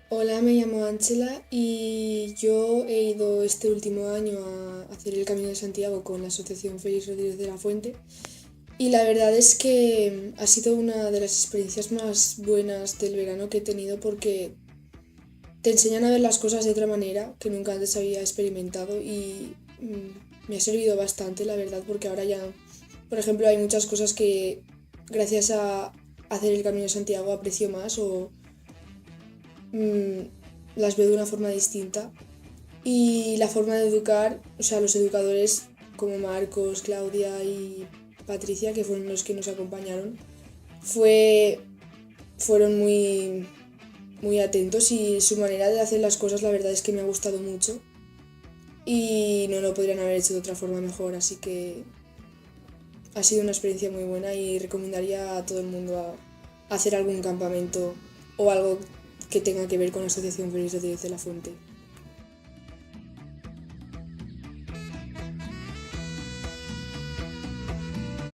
Hola, me llamo Ángela y yo he ido este último año a hacer el Camino de Santiago con la Asociación Félix Rodríguez de la Fuente y la verdad es que ha sido una de las experiencias más buenas del verano que he tenido porque te enseñan a ver las cosas de otra manera que nunca antes había experimentado y me ha servido bastante, la verdad, porque ahora ya, por ejemplo, hay muchas cosas que gracias a hacer el Camino de Santiago aprecio más o mm, las veo de una forma distinta. Y la forma de educar, o sea, los educadores como Marcos, Claudia y Patricia, que fueron los que nos acompañaron, fue, fueron muy atentos y su manera de hacer las cosas la verdad es que me ha gustado mucho y no lo podrían haber hecho de otra forma mejor, así que ha sido una experiencia muy buena y recomendaría a todo el mundo a hacer algún campamento o algo que tenga que ver con la Asociación Feliz de Diez de la Fuente.